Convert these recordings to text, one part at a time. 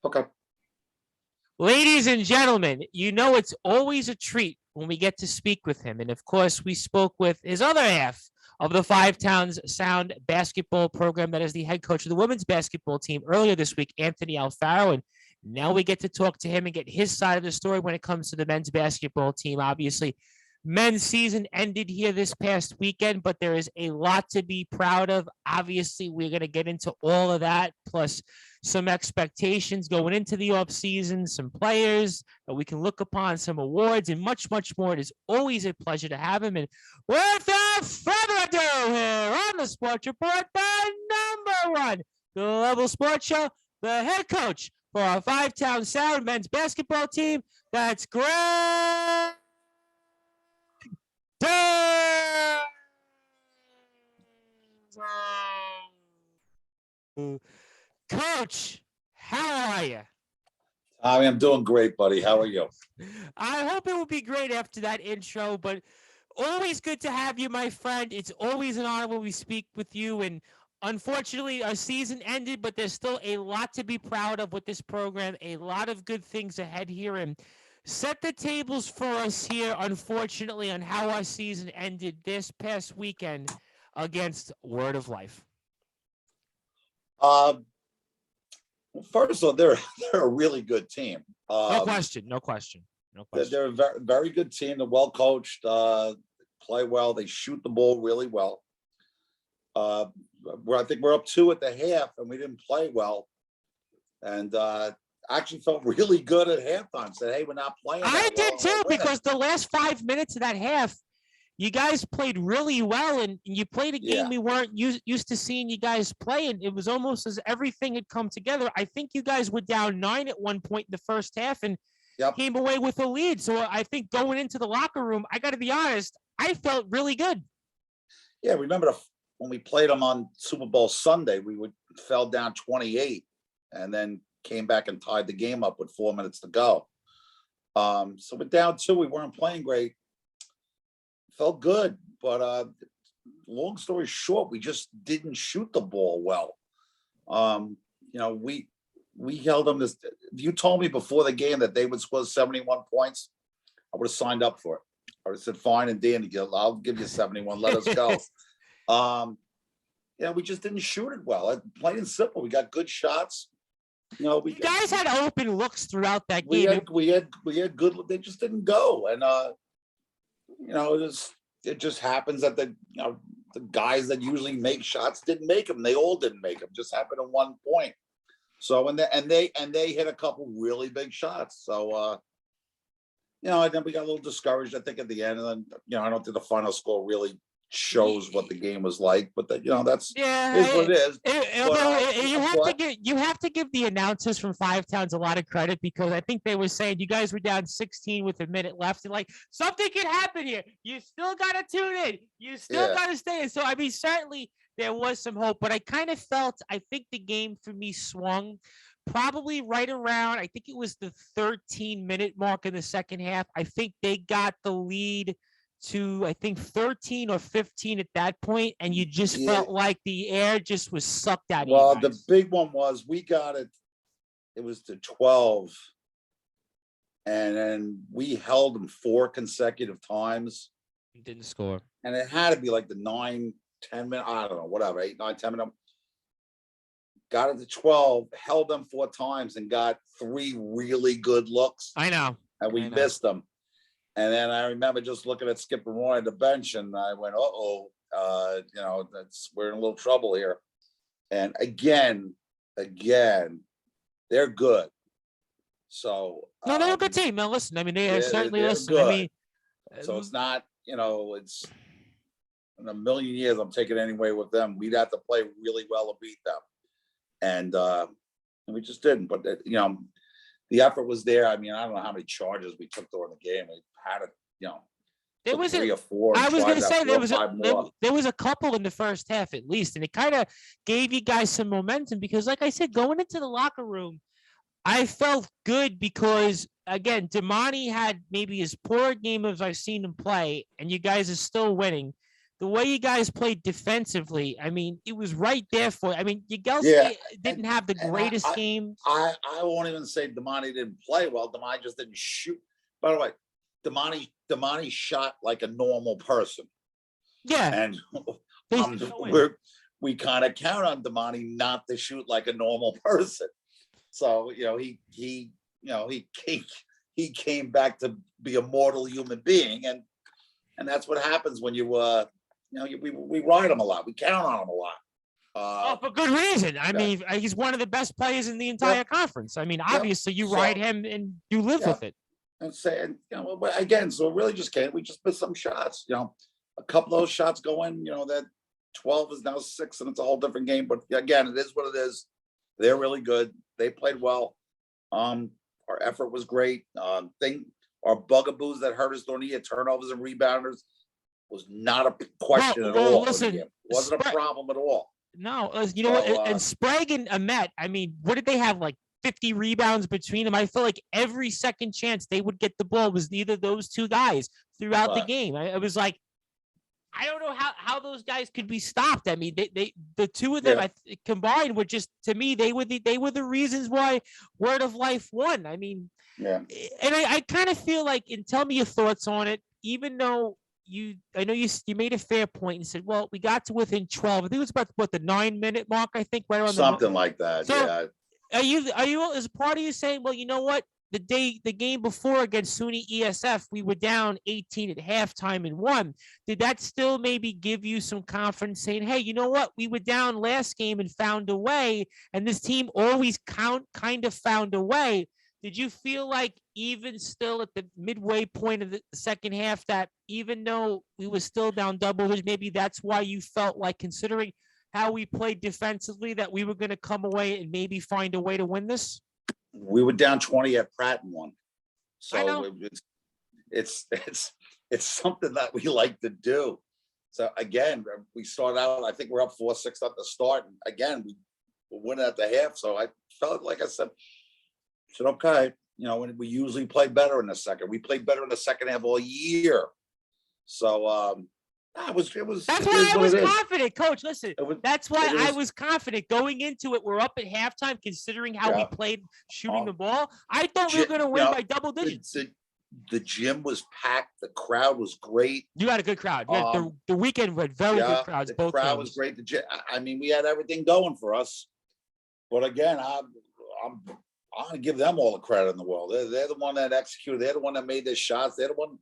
Okay. Ladies and gentlemen, you know it's always a treat when we get to speak with him. And of course, we spoke with his other half of the Five Towns Sound basketball program that is the head coach of the women's basketball team earlier this week, Anthony Alfaro. And now we get to talk to him and get his side of the story when it comes to the men's basketball team. Obviously, men's season ended here this past weekend, but there is a lot to be proud of. Obviously, we're going to get into all of that, plus some expectations going into the offseason, some players that we can look upon, some awards, and much, much more. It is always a pleasure to have him. And without further ado, here on the Sports Report, the number one global sports show, the head coach for our Five Town Sound men's basketball team, that's Gregg. Coach, how are you? I'm doing great, buddy. How are you? I hope it will be great after that intro, but always good to have you, my friend. It's always an honor when we speak with you. And unfortunately, our season ended, but there's still a lot to be proud of with this program, a lot of good things ahead here. And set the tables for us here, unfortunately, on how our season ended this past weekend against Word of Life. Uh, First of all, they're a really good team. No question. No question. No question. They're a very, very good team. They're well coached. Play well. They shoot the ball really well. I think we're up 2 at the half, and we didn't play well. And actually felt really good at halftime. Said, "Hey, we're not playing." I did well, too, because the last 5 minutes of that half, you guys played really well, and you played a game we weren't used to seeing you guys play, and it was almost as everything had come together. I think you guys were down 9 at one point in the first half and came away with a lead. So I think going into the locker room, I got to be honest, I felt really good. Yeah, remember when we played them on Super Bowl Sunday, we fell down 28 and then came back and tied the game up with 4 minutes to go. So we're down 2. We weren't playing great. Felt good, but long story short, we just didn't shoot the ball well. We held them this. If you told me before the game that they would score 71 points, I would have signed up for it. I would have said, "Fine and dandy, I'll give you 71. Let us go." We just didn't shoot it well. Plain and simple. We got good shots. You guys had open looks throughout that game. We had good. They just didn't go, and it just happens that the guys that usually make shots didn't make them. They all didn't make them. Just happened at one point. So and they hit a couple really big shots. So and then we got a little discouraged, I think, at the end. And then I don't think the final score really shows what the game was like, but that's is what it is. You have to give the announcers from Five Towns a lot of credit, because I think they were saying you guys were down 16 with a minute left, and like, something can happen here. You still gotta tune in. You still gotta stay in. So I mean, certainly there was some hope, but I kind of felt, I think the game for me swung probably right around, I think it was the 13-minute mark in the second half. I think they got the lead to, I think, 13 or 15 at that point, and you just felt like the air just was sucked out of you guys. Well, the big one was we got it. It was to 12, and then we held them 4 consecutive times. You didn't score, and it had to be like the 9-10 minute. I don't know, whatever, 8, 9, 10 minute. Got it to 12, held them 4 times, and got 3 really good looks. I know, and we missed them. And then I remember just looking at Skip and Roy on the bench, and I went, we're in a little trouble here. And again, they're good. So no, they're a good team. Now listen, I mean, they certainly listen. Good. I mean, so it's not, it's in a million years I'm taking anyway with them. We'd have to play really well to beat them, and we just didn't. But the effort was there. I mean, I don't know how many charges we took during the game. We had it, there was 3 or 4. I was going to say there was a couple in the first half at least, and it kind of gave you guys some momentum, because, like I said, going into the locker room, I felt good because, again, Damani had maybe as poor a game as I've seen him play, and you guys are still winning. the way you guys played defensively, I mean, it was right there for. I mean, Yeah, Yagelski didn't have the and greatest game. I won't even say Damani didn't play well. Damani just didn't shoot. By the way, Damani shot like a normal person, Yeah, and they um, still win. we kind of count on Damani not to shoot like a normal person. So he came back to be a mortal human being, and that's what happens when we ride him a lot. We count on him a lot. Oh, for good reason. I Yeah. mean, he's one of the best players in the entire conference. I mean, obviously, you ride him and you live with it. And saying, but again, so really we just missed some shots. A couple of those shots go in. That 12 is now 6, and it's a whole different game. But again, it is what it is. They're really good. They played well. Our effort was great. Our bugaboos that hurt us during the year, turnovers and rebounders, was not a question at all. Listen, it wasn't a problem at all. No, and Sprague and Ahmet, I mean, what did they have, like 50 rebounds between them? I feel like every second chance they would get the ball was either those two guys throughout the game. It was like, I don't know how those guys could be stopped. I mean, the two of them combined were just, to me, they were the reasons why Word of Life won. I mean, and I kind of feel like, and tell me your thoughts on it, even though I know you made a fair point and said, well, we got to within 12. I think it was about the 9-minute mark, I think, right around something like that. So, are you as part of you saying, well, you know what? The game before against SUNY ESF, we were down 18 at halftime and won. Did that still maybe give you some confidence saying, hey, you know what? We were down last game and found a way, and this team always kind of found a way. Did you feel like even still at the midway point of the second half that even though we were still down double digits, maybe that's why you felt like, considering how we played defensively, that we were going to come away and maybe find a way to win this? We were down 20 at Pratt and won. I So know. it's something that we like to do. So again, we started out, I think we're up 4-6 at the start. And again, we were winning at the half. So I felt, like I said, okay, when we usually play better in the second. We played better in the second half all year. So it was. That's why I was confident, Coach. Listen, that's why I was confident going into it. We're up at halftime, considering how we played shooting the ball. I thought we were going to win by double digits. The gym was packed. The crowd was great. You had a good crowd. The weekend had very good crowds. The crowd was great. I mean, we had everything going for us. But again, I'm going to give them all the credit in the world. They're the one that executed. They're the one that made their shots. They're the one.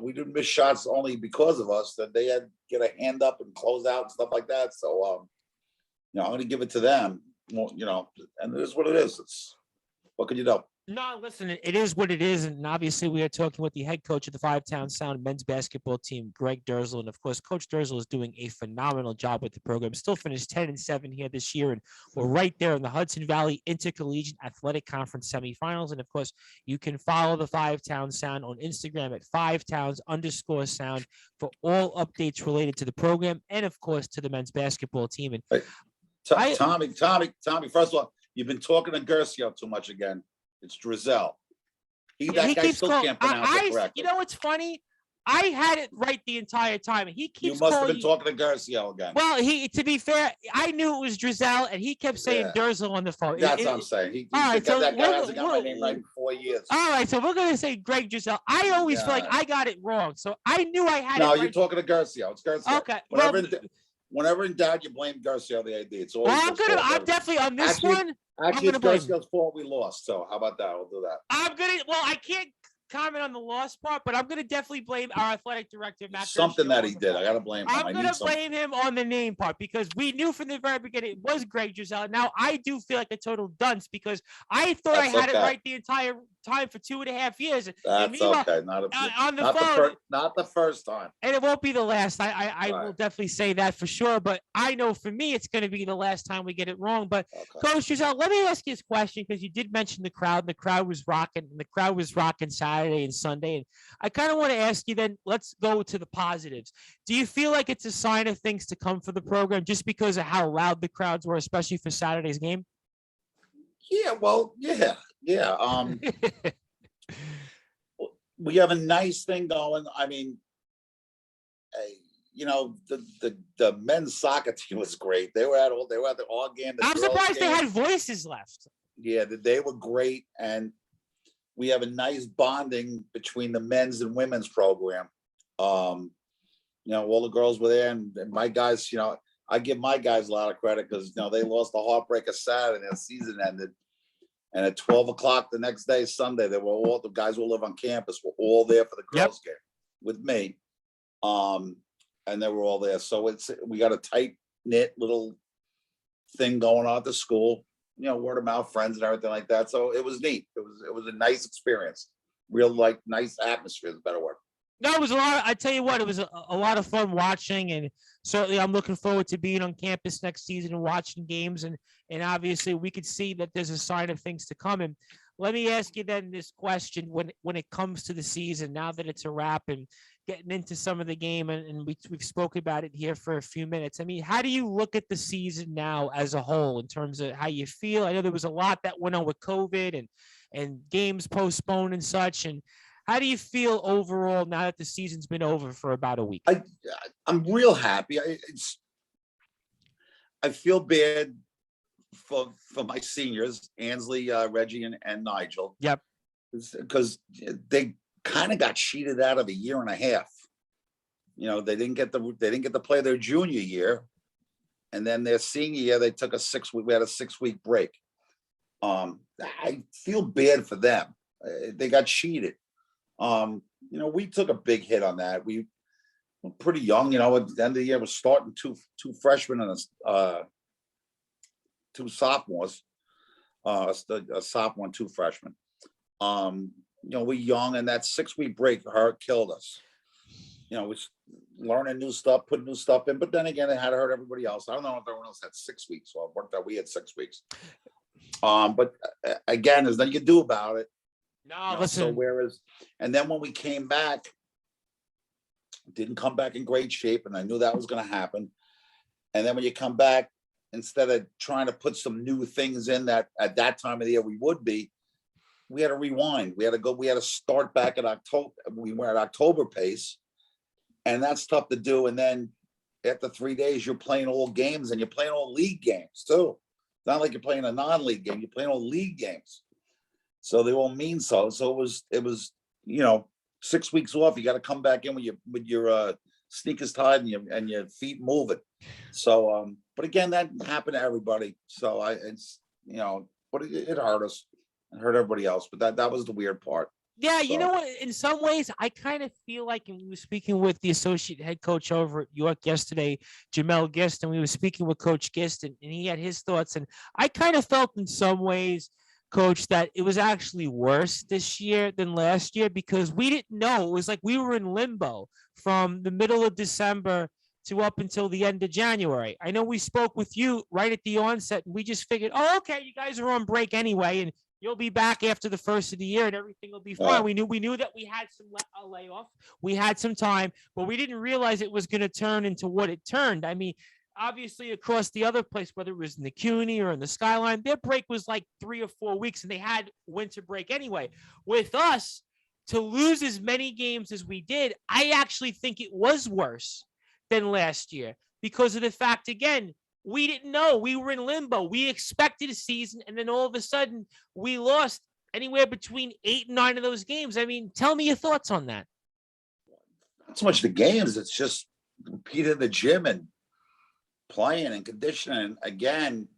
We didn't miss shots only because of us. That they had to get a hand up and close out and stuff like that. So, I'm going to give it to them. Well, and it is what it is. What can you do? No, listen, it is what it is. And obviously, we are talking with the head coach of the Five Town Sound men's basketball team, Gregg Drzal. And of course, Coach Drzal is doing a phenomenal job with the program. Still finished 10-7 here this year. And we're right there in the Hudson Valley Intercollegiate Athletic Conference semifinals. And of course, you can follow the Five Town Sound on Instagram at 5towns_sound for all updates related to the program and, of course, to the men's basketball team. And Tommy, first of all, you've been talking to Gercio too much again. It's Drzal. That guy still can't pronounce it correctly. You know what's funny? I had it right the entire time. He keeps. You must have been talking to Gercio again. Well, to be fair, I knew it was Drzal, and he kept saying Drzal on the phone. That's what I'm saying. That guy hasn't got my name right in 4 years. All right, so we're gonna say Gregg Drzal. I always feel like I got it wrong, so I knew I had it. No, you're talking to Gercio. It's Gercio. Okay. Whenever in doubt, you blame Gercio the AD. It's always. Well, I'm definitely on this one. Actually, it's Gercio's fault we lost. So how about that? We'll do that. I can't comment on the lost part, but I'm gonna definitely blame our athletic director, Matt. Something that he did. I gotta blame him. I'm gonna blame him on the name part because we knew from the very beginning it was Gregg Drzal. Now I do feel like a total dunce because I thought I had it right the entire time for 2.5 years. That's okay. Not the first time. And it won't be the last. I will definitely say that for sure. But I know for me, it's going to be the last time we get it wrong. But Coach Drzal, let me ask you this question because you did mention the crowd. And the crowd was rocking. And the crowd was rocking Saturday and Sunday. And I kind of want to ask you then, let's go to the positives. Do you feel like it's a sign of things to come for the program just because of how loud the crowds were, especially for Saturday's game? Yeah, well, yeah. We have a nice thing going. I mean, the men's soccer team was great. They were at the all game. I'm surprised they had voices left. Yeah, they were great, and we have a nice bonding between the men's and women's program. All the girls were there, and my guys. I give my guys a lot of credit because they lost the heartbreaker Saturday, and their season ended. And at 12 o'clock the next day, Sunday, the guys who live on campus were all there for the girls' game with me. And they were all there. So we got a tight knit little thing going on at the school, word of mouth friends and everything like that. So it was neat. It was a nice experience. Real nice atmosphere is a better word. No, it was a lot. I tell you what, it was a lot of fun watching, and certainly I'm looking forward to being on campus next season and watching games. And obviously we could see that there's a sign of things to come. And let me ask you then this question: when it comes to the season, now that it's a wrap and getting into some of the game, and we've spoken about it here for a few minutes. I mean, how do you look at the season now as a whole in terms of how you feel? I know there was a lot that went on with COVID and games postponed and such. And how do you feel overall now that the season's been over for about a week? I'm real happy. I feel bad for my seniors, Ansley, Reggie, and Nigel. Yep. Because they kind of got cheated out of a year and a half. They didn't get to play their junior year, and then their senior year they took we had a 6-week break. I feel bad for them. They got cheated. We took a big hit on that. We were pretty young, at the end of the year, we're starting two freshmen and two sophomores, a sophomore and two freshmen. We're young, and that 6-week break killed us. We learning new stuff, putting new stuff in, but then again, it had to hurt everybody else. I don't know if everyone else had 6 weeks, so it worked out. We had 6 weeks. But again, there's nothing you can do about it. No, listen. So and then when we came back, didn't come back in great shape, and I knew that was going to happen. And then when you come back, instead of trying to put some new things in that at that time of the year we would be, we had to rewind. We had to start back at October. We were at October pace, and that's tough to do. And then after 3 days, you're playing all games, and you're playing all league games too. It's not like you're playing a non-league game. You're playing all league games. So they all mean so. So it was 6 weeks off. You got to come back in with your sneakers tied and your feet moving. So, but again, that happened to everybody. So but it hurt us and hurt everybody else. But that was the weird part. Yeah, you know what? In some ways, I kind of feel like, and we were speaking with the associate head coach over at York yesterday, Jamel Gist, and we were speaking with Coach Gist, and he had his thoughts. And I kind of felt in some ways, Coach, that it was actually worse this year than last year because we didn't know. It was like we were in limbo from the middle of December to up until the end of January. I know we spoke with you right at the onset, and we just figured, oh, okay, you guys are on break anyway, and you'll be back after the first of the year, and everything will be fine. We knew that we had some layoff, we had some time, but we didn't realize it was going to turn into what it turned. I mean, obviously across the other place, whether it was in the CUNY or in the Skyline, their break was like 3 or 4 weeks, and they had winter break anyway. With us, to lose as many games as we did, I actually think it was worse than last year because of the fact, again, we didn't know. We were in limbo. We expected a season, and then all of a sudden we lost anywhere between 8 and 9 of those games. I mean, tell me your thoughts on that. Not so much the games. It's just competing in the gym and playing and conditioning. Again,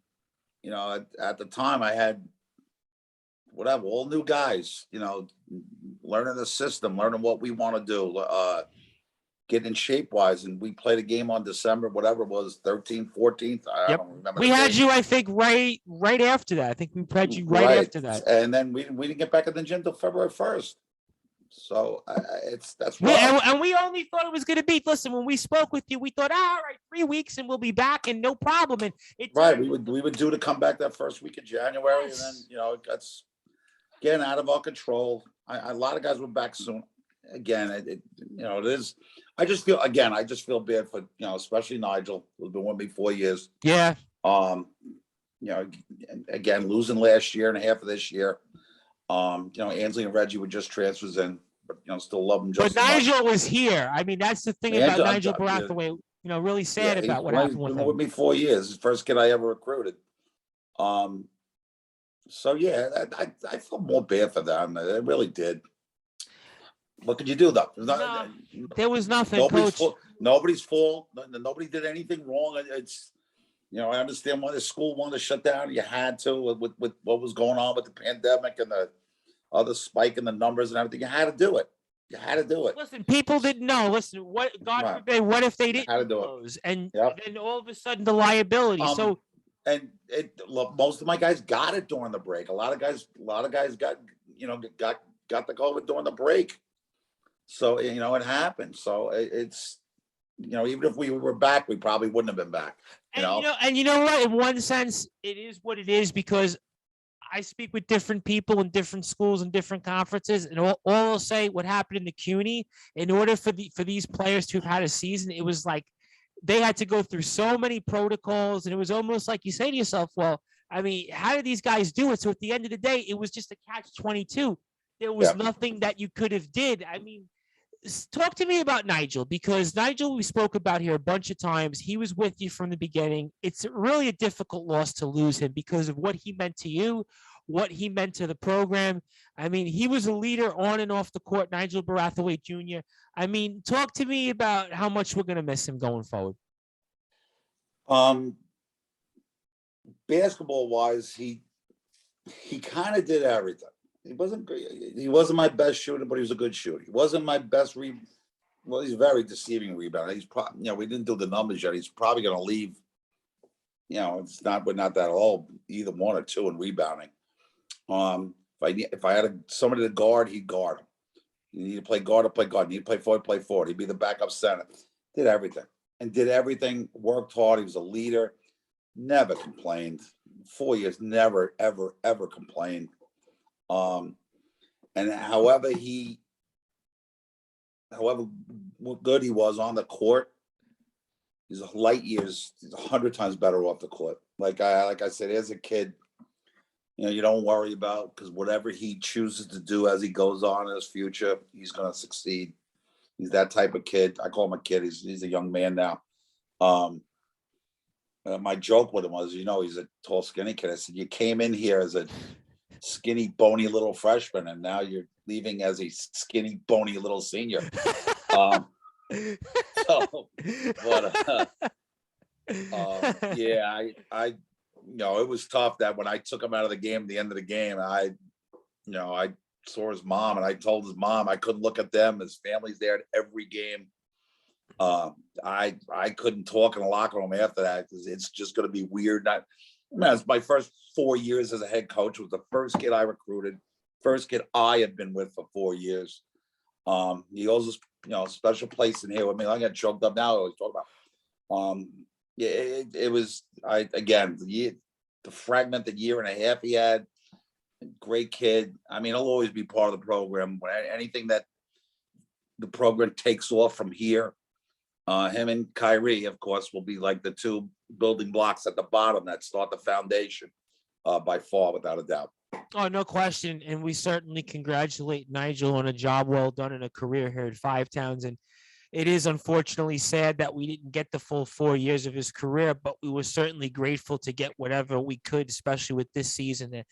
at the time I had all new guys, learning the system, learning what we want to do, getting in shape wise. And we played a game on December, whatever it was, 13th, 14th. I don't remember. We had you, I think, right after that. I think we had you right after that. And then we didn't get back in the gym till February 1st. So that's rough. And we only thought it was going to be. Listen, when we spoke with you, we thought, all right, 3 weeks and we'll be back and no problem. And we would do to come back that first week of January, and then that's again out of our control. A lot of guys were back soon. Again, it is. I just feel bad for especially Nigel, who's been with me 4 years. Yeah. Again, losing last year and a half of this year. Ansley and Reggie were just transfers in. but still love him But just as much. Nigel was here. I mean, that's the thing about Nigel Yeah. Baratheon. Really sad about what happened with He's him. been with me 4 years. His first kid I ever recruited. So yeah, I felt more bad for them. I really did. What could you do though? No, there was nothing, Nobody's Coach. fault. Nobody's fault. Nobody did anything wrong. It's I understand why the school wanted to shut down. You had to with what was going on with the pandemic and the other spike in the numbers and everything. You had to do it. You had to do it. Listen, people didn't know. Listen, what God Right. forbid, what if they You had to didn't do it. close? And Yep. then all of a sudden the liability. So And look, most of my guys got it during the break. A lot of guys got got the COVID during the break. So it happened. So it's even if we were back, we probably wouldn't have been back. And you know what? In one sense, it is what it is because I speak with different people in different schools and different conferences, and all will say what happened in the CUNY. In order for these players to have had a season, it was like they had to go through so many protocols, and it was almost like you say to yourself, well, I mean, how did these guys do it? So at the end of the day, it was just a catch-22. There was nothing that you could have did. I mean, talk to me about Nigel, because Nigel, we spoke about here a bunch of times. He was with you from the beginning. It's really a difficult loss to lose him because of what he meant to you, what he meant to the program. I mean, he was a leader on and off the court, Nigel Baratheon Jr. I mean, talk to me about how much we're going to miss him going forward. Basketball wise, he kind of did everything. He wasn't my best shooter, but he was a good shooter. He wasn't my best well, he's very deceiving rebounder. He's probably, we didn't do the numbers yet. He's probably going to leave. We're not that old, either 1 or 2 in rebounding. If I had somebody to guard, he'd guard him. You need to play guard, play guard. You need to play forward, play forward. He'd be the backup center. Did everything. Worked hard. He was a leader. Never complained. 4 years, never, ever, ever complained. And however good he was on the court, he's light years. He's 100 times better off the court. Like I said, as a kid, you don't worry about, because whatever he chooses to do as he goes on in his future, he's going to succeed. He's that type of kid. I call him a kid. He's a young man now. My joke with him was, he's a tall, skinny kid. I said, you came in here as a skinny, bony little freshman, and now you're leaving as a skinny, bony little senior. It was tough that when I took him out of the game at the end of the game, I saw his mom, and I told his mom I couldn't look at them. His family's there at every game. I couldn't talk in the locker room after that because it's just going to be weird. It's my first 4 years as a head coach. It was the first kid I recruited, first kid I had been with for 4 years. He holds a special place in here with me. I got choked up now. I always talk about. It was the fragmented year and a half he had. Great kid. I mean, he'll always be part of the program. Anything that the program takes off from here, him and Kyrie, of course, will be like the 2 building blocks at the bottom that start the foundation, by far, without a doubt. Oh, no question. And we certainly congratulate Nigel on a job well done in a career here at Five Towns. And it is unfortunately sad that we didn't get the full 4 years of his career, but we were certainly grateful to get whatever we could, especially with this season and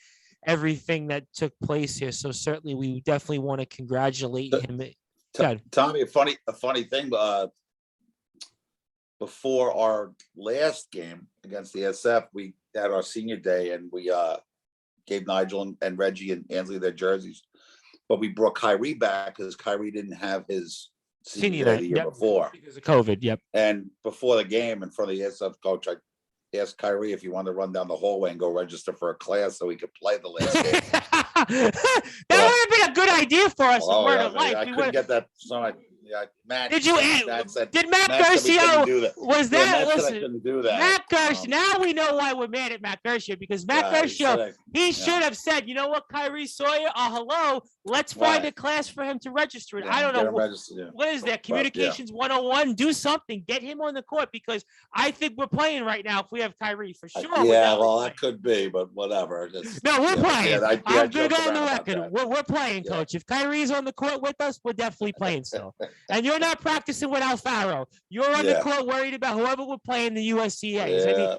everything that took place here. So certainly we definitely want to congratulate him. Tommy, a funny thing, before our last game against the SF, we had our senior day, and we gave Nigel and Reggie and Ansley their jerseys, but we brought Kyrie back because Kyrie didn't have his senior day the year before because of COVID. Yep. And before the game, in front of the SF coach, I asked Kyrie if he wanted to run down the hallway and go register for a class so he could play the last game. That would have been a good idea for us. I couldn't get that. So Yeah, Matt. Did you? Matt said. Did Matt Matt said we couldn't Garcia? do that. Was Yeah, that? Matt said I Listen, couldn't do that. Matt Garcia. Now we know why we're mad at Matt Garcia, because Matt He said Garcia, he should have said, you know what, Kyrie Sawyer, hello, let's find a class for him to register in. I don't know. What is that? Communications 101? Do something. Get him on the court, because I think we're playing right now if we have Kyrie, for sure. Yeah, well, that could be, but whatever. No, we're playing. I'm big on the record. record. We're playing, Coach. If Kyrie's on the court with us, we're definitely playing still. And you're not practicing with Alfaro. You're on the court worried about whoever we're playing the USCA's. I mean,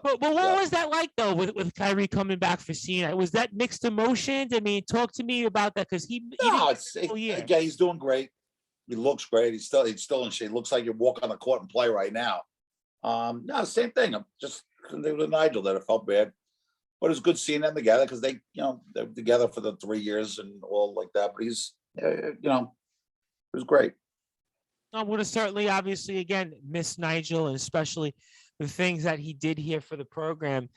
but what was that like, though, with Kyrie coming back for Cena? Was that mixed emotions? I mean, talk to me about that, because again, he's doing great. He looks great. He's still in shape. Looks like you walk on the court and play right now. No, same thing. I'm just with Nigel that it felt bad, but it was good seeing them together, because they were together for the 3 years and all like that. But he's, it was great. I'm going to certainly, obviously, again, miss Nigel, and especially the things that he did here for the program.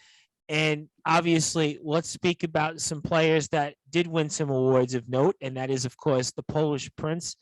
And obviously, let's speak about some players that did win some awards of note, and that is, of course, the Polish Prince,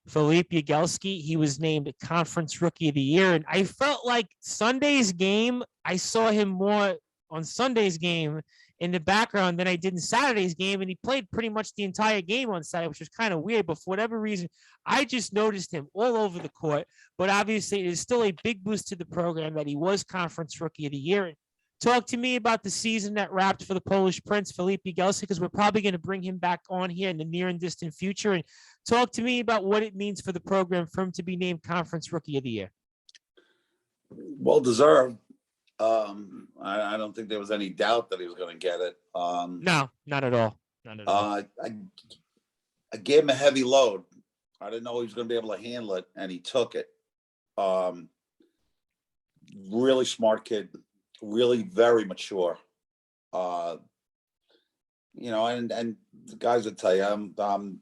Filip Jagielski. He was named Conference Rookie of the Year, and I felt like Sunday's game, I saw him more on Sunday's game in the background than I did in Saturday's game, and he played pretty much the entire game on Saturday, which was kind of weird, but for whatever reason, I just noticed him all over the court. But obviously, it is still a big boost to the program that he was Conference Rookie of the Year. Talk to me about the season that wrapped for the Polish Prince, Filip Jagielski, because we're probably going to bring him back on here in the near and distant future. And talk to me about what it means for the program for him to be named Conference Rookie of the Year. Well deserved. I don't think there was any doubt that he was going to get it. No, not at all. Not at all. I gave him a heavy load. I didn't know he was going to be able to handle it, and he took it. Really smart kid, really very mature. And the guys would tell you, I'm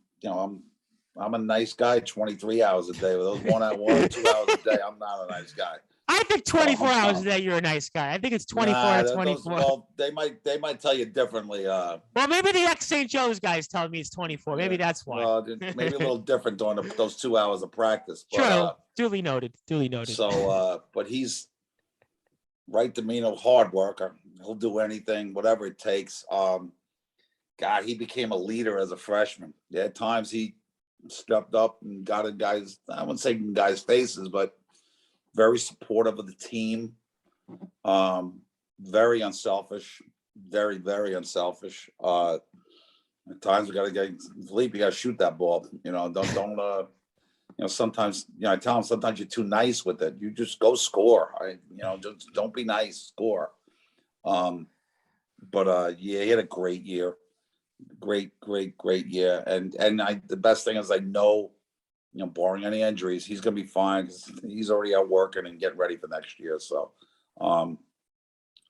a nice guy 23 hours a day. With those 1 or 2 hours a day, I'm not a nice guy. I think 24 hours a day, you're a nice guy. I think it's 24 to 24. Well, they might tell you differently. Well, maybe the ex-St. Joe's guys tell me it's 24. Maybe that's why. Well, maybe a little different during those 2 hours of practice. But, true. Duly noted. So, but he's right demeanor, hard worker. He'll do anything, whatever it takes. God, he became a leader as a freshman. Yeah, at times he stepped up and got in guys, I wouldn't say in guys' faces, but very supportive of the team. Very unselfish. Very, very unselfish. At times we got to get Filip. You got to shoot that ball. Sometimes, I tell him sometimes you're too nice with it. You just go score. Just don't be nice, score. But he had a great year. Great year. And the best thing is I know, barring any injuries, he's going to be fine. He's already out working and getting ready for next year. So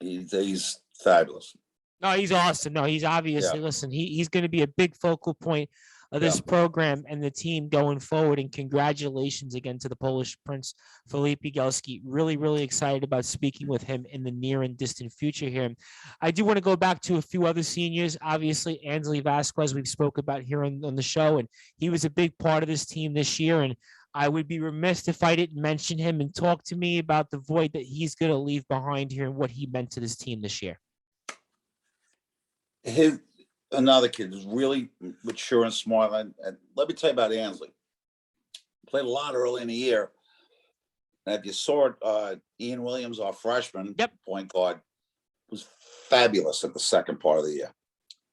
he's fabulous. No, he's awesome. No, he's obviously, listen, he's going to be a big focal point of this program and the team going forward. And congratulations again to the Polish Prince, Filip Jagielski. Really, really excited about speaking with him in the near and distant future here. I do want to go back to a few other seniors. Obviously, Ansley Vasquez, we've spoke about here on the show, and he was a big part of this team this year. And I would be remiss if I didn't mention him and talk to me about the void that he's going to leave behind here and what he meant to this team this year. Another kid who's really mature and smart. And let me tell you about Ansley. Played a lot early in the year. And if you saw it, Ian Williams, our freshman point guard, was fabulous at the second part of the year.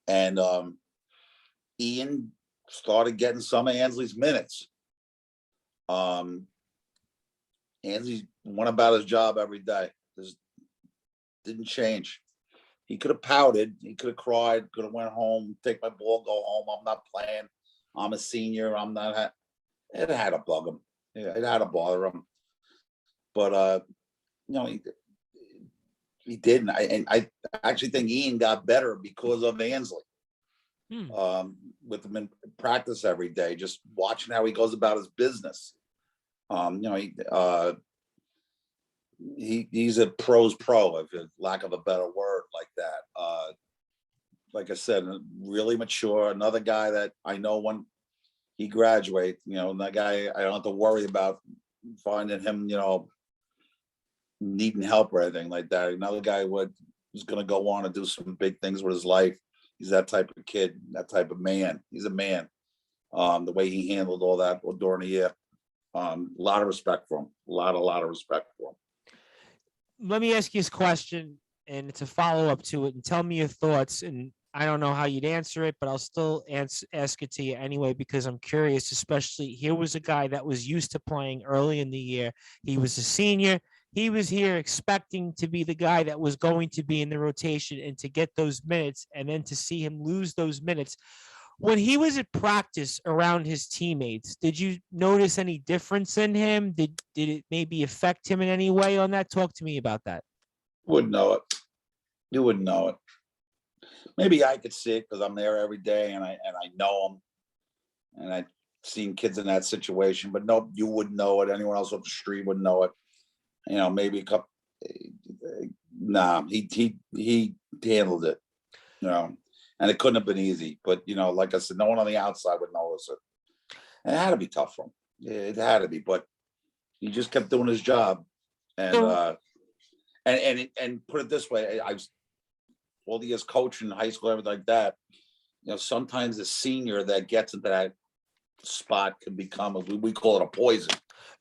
And Ian started getting some of Ansley's minutes. Ansley went about his job every day. This didn't change. He could have pouted. He could have cried. Could have went home, take my ball, go home. I'm not playing. I'm a senior. I'm not. It had to bug him. Yeah, it had to bother him. But he didn't. I actually think Ian got better because of Ansley. With him in practice every day, just watching how he goes about his business. He's a pro's pro, if lack of a better word like that. Like I said, really mature. Another guy that I know when he graduates, and that guy, I don't have to worry about finding him, needing help or anything like that. Another guy who's going to go on and do some big things with his life. He's that type of kid, that type of man. He's a man. The way he handled all that during the year, a lot of respect for him. A lot of respect for him. Let me ask you this question, and it's a follow-up to it, and tell me your thoughts. And I don't know how you'd answer it, but I'll still ask it to you anyway, because I'm curious. Especially, here was a guy that was used to playing early in the year. He was a senior. He was here expecting to be the guy that was going to be in the rotation and to get those minutes, and then to see him lose those minutes. When he was at practice around his teammates, did you notice any difference in him? Did it maybe affect him in any way on that? Talk to me about that. Wouldn't know it. You wouldn't know it. Maybe I could see it because I'm there every day and I know him, and I've seen kids in that situation. But no, you wouldn't know it. Anyone else off the street wouldn't know it. Maybe a couple. Nah, he handled it. And it couldn't have been easy. But like I said, no one on the outside would notice it. It had to be tough for him. It had to be, but he just kept doing his job. And put it this way, I was all the years coaching in high school, everything like that. Sometimes the senior that gets into that spot can become we call it a poison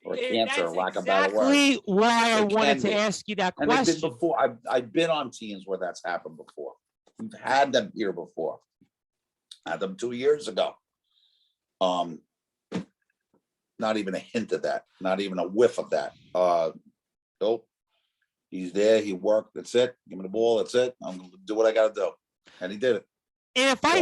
or a cancer, lack of better word. Exactly why I wanted to ask you that question. And it's been before. I've been on teams where that's happened before. We've had them here before. I had them 2 years ago. Not even a hint of that. Not even a whiff of that. Nope. He's there. He worked. That's it. Give me the ball. That's it. I'm going to do what I got to do. And he did it. And if I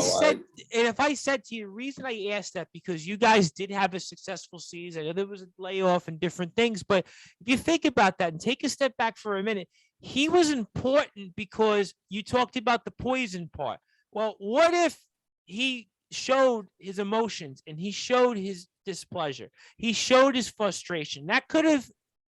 said to you, the reason I asked that, because you guys did have a successful season. I know there was a layoff and different things, but if you think about that and take a step back for a minute, he was important because you talked about the poison part. Well, what if he showed his emotions and he showed his displeasure? He showed his frustration. That could have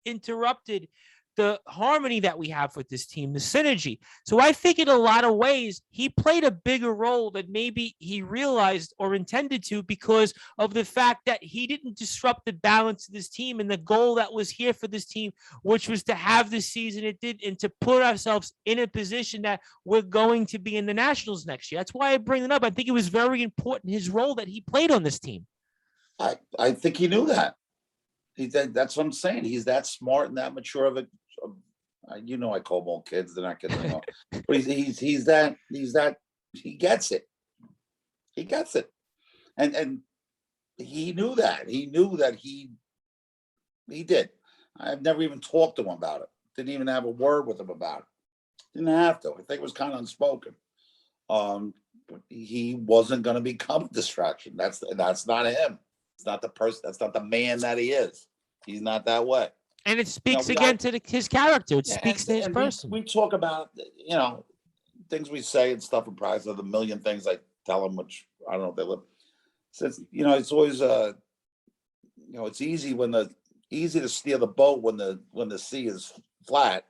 interrupted the harmony that we have with this team, the synergy. So I think in a lot of ways, he played a bigger role than maybe he realized or intended to, because of the fact that he didn't disrupt the balance of this team and the goal that was here for this team, which was to have the season it did and to put ourselves in a position that we're going to be in the Nationals next year. That's why I bring it up. I think it was very important, his role that he played on this team. I think he knew that. That's what I'm saying. He's that smart and that mature of a. I call them all kids. They're not kids anymore. But he's that. He gets it. He gets it. And he knew that. He knew that he did. I've never even talked to him about it. Didn't even have a word with him about it. Didn't have to. I think it was kind of unspoken. But he wasn't going to become a distraction. That's not him. It's not the person. That's not the man that he is. He's not that way. And it speaks again to his character. It speaks to his person. We talk about, things we say and stuff in private. The million things I tell them, which I don't know if they live. Since it's always it's easy to steer the boat when the sea is flat.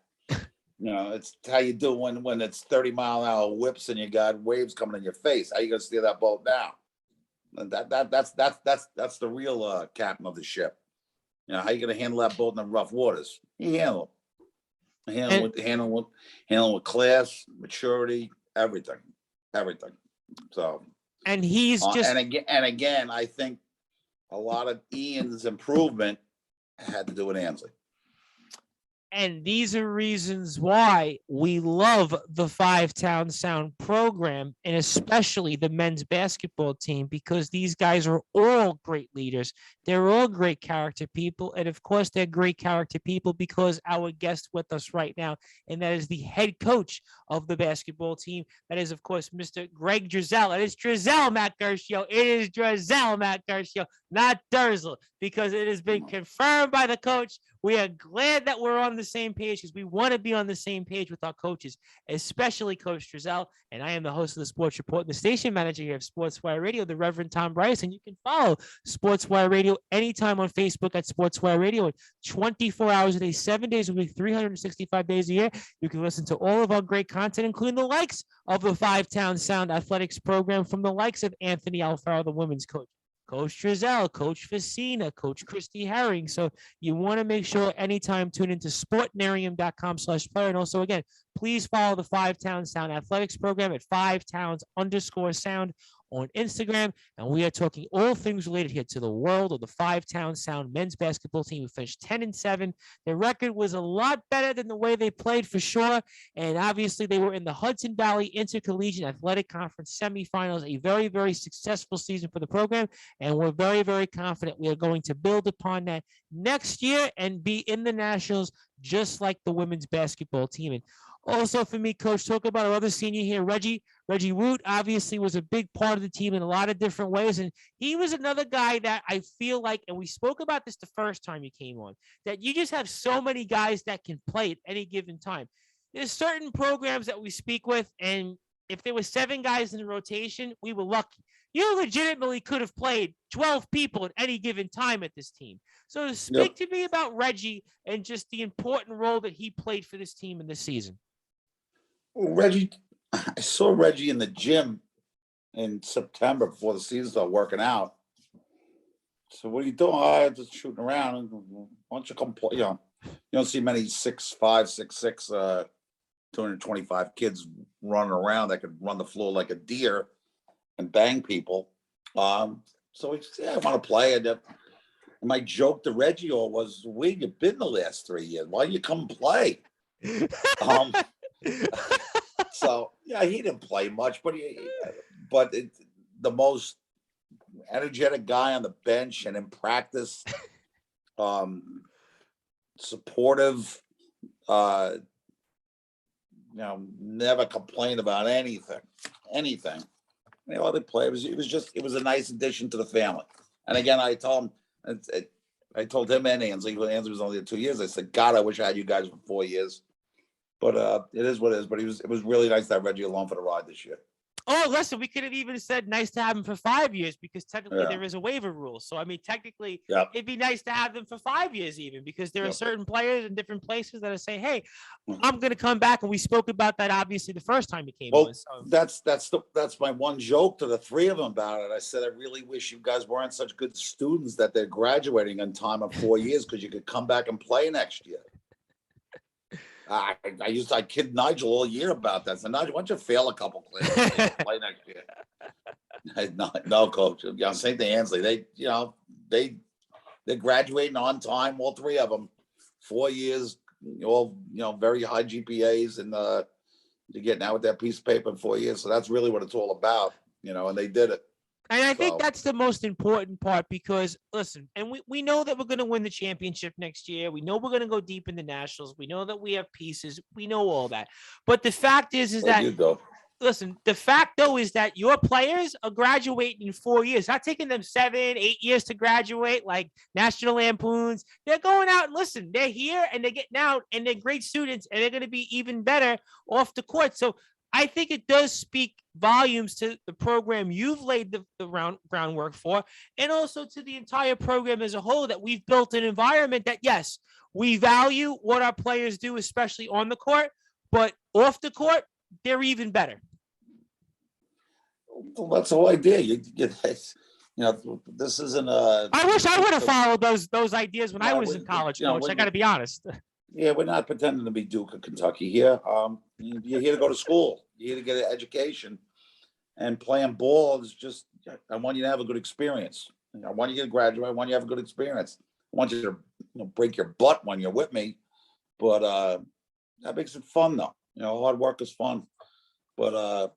It's how you do when it's 30-mile-an-hour whips and you got waves coming in your face. How you gonna steer that boat down? And that's the real captain of the ship. How you gonna handle that boat in the rough waters? You handle with class, maturity, everything. So, and he's just and again, I think a lot of Ian's improvement had to do with Ansley. And these are reasons why we love the Five Town Sound program, and especially the men's basketball team, because these guys are all great leaders. They're all great character people. And of course, they're great character people because our guest with us right now, and that is the head coach of the basketball team. That is, of course, Mr. Gregg Drzal. It is Drzal, Matt Gershio. It is Drzal, Matt Gershio, not Drzal, because it has been confirmed by the coach. We are glad that we're on the same page because we want to be on the same page with our coaches, especially Coach Drzal. And I am the host of the Sports Report and the station manager here of Sportswire Radio, the Reverend Tom Bryce. And you can follow Sportswire Radio anytime on Facebook at Sportswire Radio. 24 hours a day, 7 days a week, 365 days a year. You can listen to all of our great content, including the likes of the Five Town Sound Athletics program from the likes of Anthony Alfaro, the women's coach, Coach Drzal, Coach Facina, Coach Christy Herring. So you want to make sure anytime tune into sportnarium.com/player. And also, again, please follow the Five Towns Sound Athletics program at 5towns_sound on Instagram. And we are talking all things related here to the world of the Five Towns Sound men's basketball team, who finished 10-7. Their record was a lot better than the way they played, for sure. And obviously, they were in the Hudson Valley Intercollegiate Athletic Conference semifinals, a very, very successful season for the program. And we're very, very confident we are going to build upon that next year and be in the Nationals, just like the women's basketball team. And also for me, Coach, talk about our other senior here, Reggie. Reggie Root obviously was a big part of the team in a lot of different ways. And he was another guy that I feel like, and we spoke about this the first time you came on, that you just have so many guys that can play at any given time. There's certain programs that we speak with, and if there were 7 guys in the rotation, we were lucky. You legitimately could have played 12 people at any given time at this team. So speak to me about Reggie and just the important role that he played for this team in this season. Well, Reggie, I saw Reggie in the gym in September before the season started working out. So what are you doing? I'm just shooting around. Why don't you come play? You don't see many 6'5", 6'6", 225 kids running around that could run the floor like a deer and bang people. So he said, I want to play. And my joke to Reggie was, where you been the last 3 years? Why you come play? So yeah, he didn't play much, but the most energetic guy on the bench and in practice, supportive, never complained about anything. Other players, it was a nice addition to the family. And again, I told him and Ansley, when Ansley was only 2 years, I said, God, I wish I had you guys for 4 years. But it is what it is. But it was really nice to have Reggie along for the ride this year. Oh, listen, we could have even said nice to have him for 5 years, because technically there is a waiver rule. So, I mean, technically, it'd be nice to have them for 5 years even, because there are certain players in different places that are saying, hey, I'm going to come back. And we spoke about that, obviously, the first time you came on. So. That's my one joke to the 3 of them about it. I said, I really wish you guys weren't such good students that they're graduating on time of 4 years, because you could come back and play next year. I kid Nigel all year about that. So Nigel, why don't you fail a couple classes play next year? No, coach. Same to Ansley. They're graduating on time, all 3 of them. 4 years, all very high GPAs, and they're getting out with that piece of paper in 4 years. So that's really what it's all about, and they did it. And I think that's the most important part, because, listen, and we know that we're going to win the championship next year. We know we're going to go deep in the Nationals. We know that we have pieces. We know all that. But the fact is listen, the fact, though, is that your players are graduating in 4 years. Not taking them 7, 8 years to graduate like National Lampoons. They're going out and listen, they're here and they're getting out and they're great students, and they're going to be even better off the court. So I think it does speak volumes to the program you've laid the groundwork for, and also to the entire program as a whole, that we've built an environment that, yes, we value what our players do, especially on the court, but off the court, they're even better. Well, that's the whole idea. This isn't a. I wish I would have followed those ideas when I was in college, Coach. I got to be honest. Yeah, we're not pretending to be Duke of Kentucky here. You're here to go to school. You're here to get an education, and playing ball is just. I want you to have a good experience. I want you to graduate. I want you to have a good experience. I want you to break your butt when you're with me, but that makes it fun though. Hard work is fun, but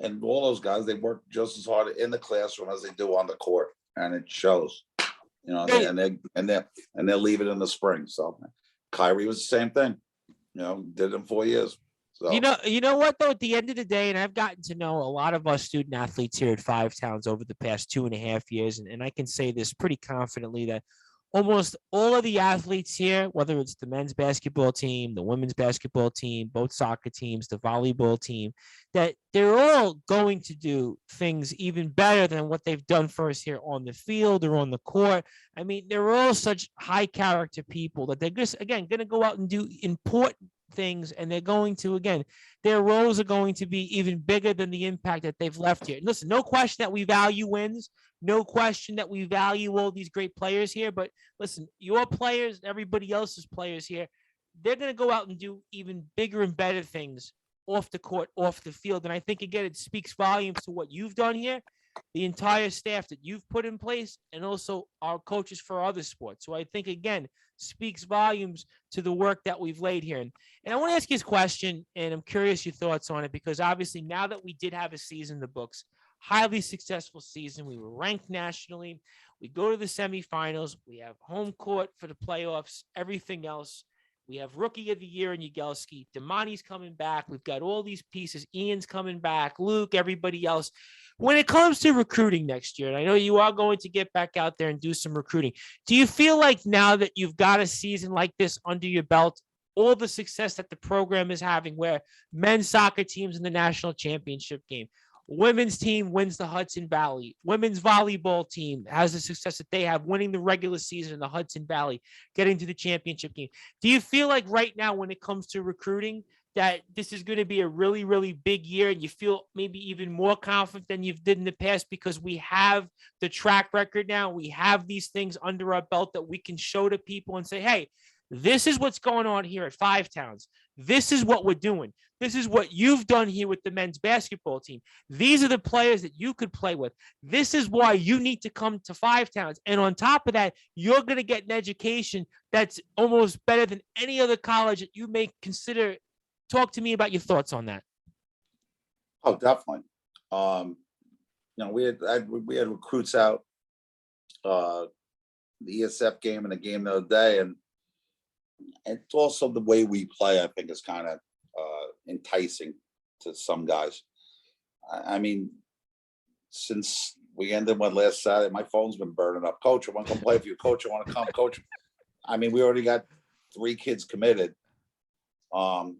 and all those guys, they work just as hard in the classroom as they do on the court, and it shows. And they'll leave it in the spring. So Kyrie was the same thing. Did it in 4 years. So you know what though, at the end of the day, and I've gotten to know a lot of our student athletes here at Five Towns over the past 2.5 years, and I can say this pretty confidently, that almost all of the athletes here, whether it's the men's basketball team, the women's basketball team, both soccer teams, the volleyball team, that they're all going to do things even better than what they've done for us here on the field or on the court. I mean, they're all such high character people that they're just, again, going to go out and do important things, and they're going to, again, their roles are going to be even bigger than the impact that they've left here. Listen, no question that we value wins, no question that we value all these great players here, but listen, your players, everybody else's players here, they're going to go out and do even bigger and better things off the court, off the field. And I think, again, it speaks volumes to what you've done here, the entire staff that you've put in place, and also our coaches for other sports. So I think, again, speaks volumes to the work that we've laid here. And I want to ask you this question, and I'm curious your thoughts on it, because obviously now that we did have a season in the books, highly successful season, we were ranked nationally, we go to the semifinals, we have home court for the playoffs, everything else. We have Rookie of the Year in Yagelski. Damani's coming back. We've got all these pieces. Ian's coming back. Luke, everybody else. When it comes to recruiting next year, and I know you are going to get back out there and do some recruiting, do you feel like now that you've got a season like this under your belt, all the success that the program is having, where men's soccer teams in the national championship game, women's team wins the Hudson Valley, women's volleyball team has the success that they have, winning the regular season in the Hudson Valley, getting to the championship game. Do you feel like right now, when it comes to recruiting, that this is going to be a really, really big year, and you feel maybe even more confident than you've did in the past because we have the track record now, we have these things under our belt that we can show to people and say, hey, this is what's going on here at Five Towns. This is what we're doing. This is what you've done here with the men's basketball team. These are the players that you could play with. This is why you need to come to Five Towns. And on top of that, you're going to get an education that's almost better than any other college that you may consider. Talk to me about your thoughts on that. Oh, definitely. We had recruits out the ESF game and the game the other day, and it's also the way we play, I think, is kind of enticing to some guys. I mean, since we ended one last Saturday, my phone's been burning up. Coach, I want to come play with you. Coach, I want to come. Coach, I mean, we already got 3 kids committed, and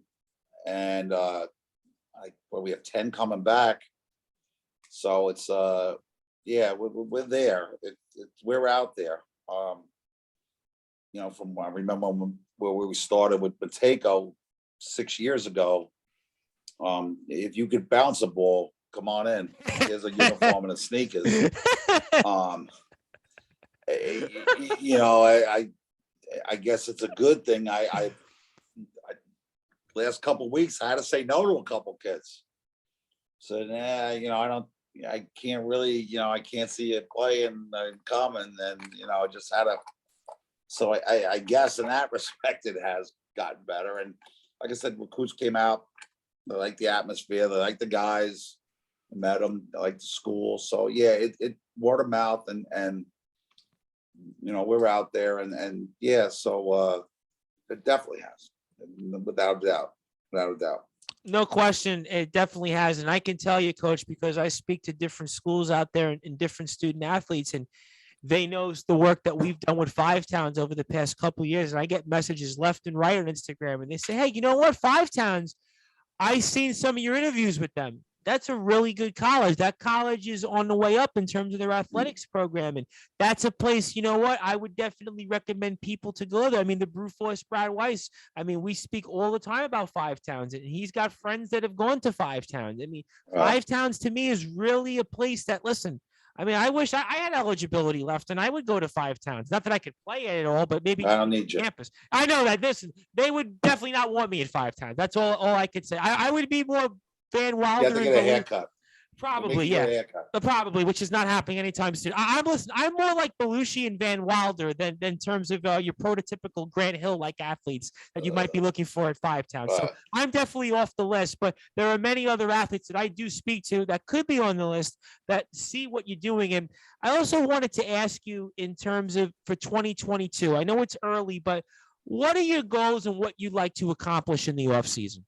we have 10 coming back. So it's yeah, we're there. We're out there. From I remember where we started with Mateko 6 years ago. If you could bounce a ball, come on in. Here's a uniform and a sneakers. I guess it's a good thing. I last couple of weeks I had to say no to a couple kids. So I can't really, I can't see it play and come, and then just had to. So I guess in that respect it has gotten better. And like I said, recruits came out. They like the atmosphere. They like the guys. I met them. They like the school. So yeah, it word of mouth and we're out there and yeah. So it definitely has, without a doubt, without a doubt. No question, it definitely has. And I can tell you, Coach, because I speak to different schools out there and different student athletes, and they know the work that we've done with Five Towns over the past couple of years. And I get messages left and right on Instagram, and they say, hey, you know what? Five Towns, I seen some of your interviews with them. That's a really good college. That college is on the way up in terms of their athletics program. And that's a place, you know what, I would definitely recommend people to go there. I mean, the Brewforce Brad Weiss, I mean, we speak all the time about Five Towns, and he's got friends that have gone to Five Towns. I mean, Five Towns to me is really a place that, listen, I mean, I wish I had eligibility left, and I would go to Five Towns. Not that I could play at all, but maybe I don't need you. Campus. I know that. Listen, they would definitely not want me at Five Towns. That's all I could say. I would be more Van Wilder. You have to get a haircut. Probably, yeah. Probably, which is not happening anytime soon. I'm more like Belushi and Van Wilder than in terms of your prototypical Grant Hill like athletes that you might be looking for at Five Towns. So I'm definitely off the list, but there are many other athletes that I do speak to that could be on the list that see what you're doing. And I also wanted to ask you in terms of for 2022. I know it's early, but what are your goals and what you'd like to accomplish in the off season?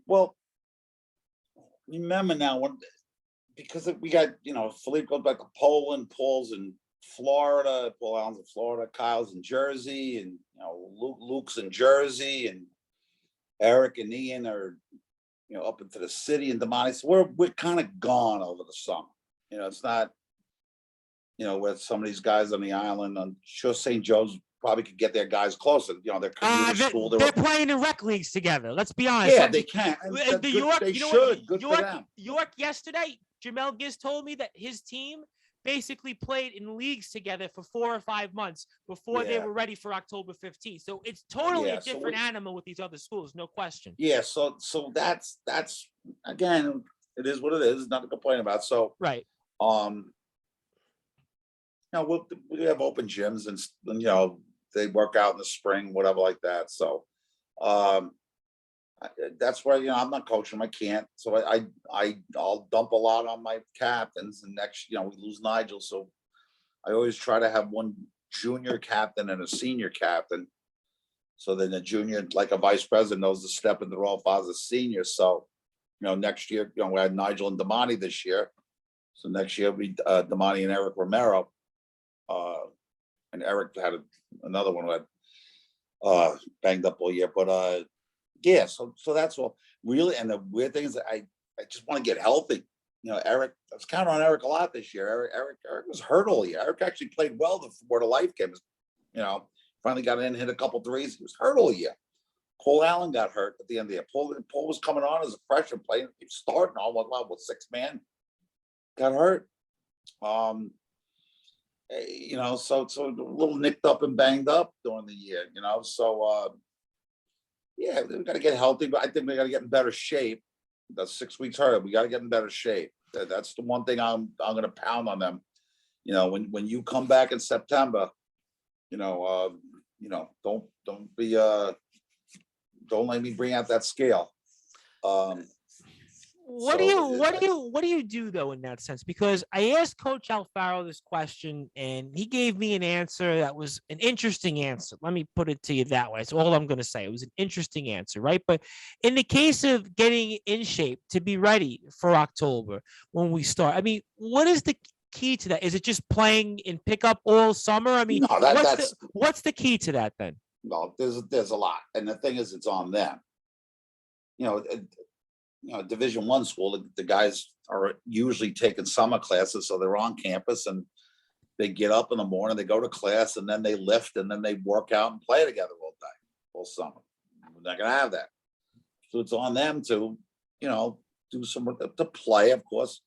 Well, remember now because we got, Philippe goes back to Poland, Paul's in Florida, Paul Allen's in Florida, Kyle's in Jersey, and Luke's in Jersey, and Eric and Ian are, up into the city and Damani. So we're kind of gone over the summer. It's not, with some of these guys on the island. I'm sure St. Joe's probably could get their guys closer. You know, their community school. They're playing in rec leagues together. Let's be honest. Yeah, they can. And The good, York, they you know should. what? Good for them. York yesterday, Jamel Giz told me that his team basically played in leagues together for 4 or 5 months before they were ready for October 15th. So it's totally a different animal with these other schools, no question. Yeah, so that's again, it is what it is. Nothing to complain about. So right. You know, we have open gyms and you know they work out in the spring, whatever like that. So that's where you know I'm not coaching. I can't. So I'll dump a lot on my captains. And next, you know, we lose Nigel, so I always try to have one junior captain and a senior captain. So then the junior, like a vice president, knows to step in the role as a senior. So, you know, next year, you know, we had Nigel and Damani this year. So next year we Damani and Eric Romero. And Eric had another one who had banged up all year. But yeah, so that's all really. And the weird thing is that I just want to get healthy. You know, Eric, I was counting on Eric a lot this year. Eric was hurt all year. Eric actually played well before the life game. You know, finally got in, hit a couple threes. He was hurt all year. Cole Allen got hurt at the end of the year. Paul was coming on as a freshman, playing, starting almost with 6 man. Got hurt. You know, so a little nicked up and banged up during the year. You know, so yeah, we got to get healthy, but I think we got to get in better shape. That's 6 weeks hurt. We got to get in better shape. That's the one thing I'm going to pound on them. You know, when you come back in September, you know, don't be don't let me bring out that scale. What do you do though in that sense? Because I asked Coach Alfaro this question and he gave me an answer that was an interesting answer. Let me put it to you that way. That's all I'm going to say. It was an interesting answer, right? But in the case of getting in shape to be ready for October when we start, I mean, what is the key to that? Is it just playing in pickup all summer? I mean, no, what's the key to that then? No, there's a lot, and the thing is, it's on them. You know, Division I school, the guys are usually taking summer classes, so they're on campus and they get up in the morning, they go to class, and then they lift, and then they work out and play together all day, all summer. We're not gonna have that, so it's on them to, you know, do some to play, of course.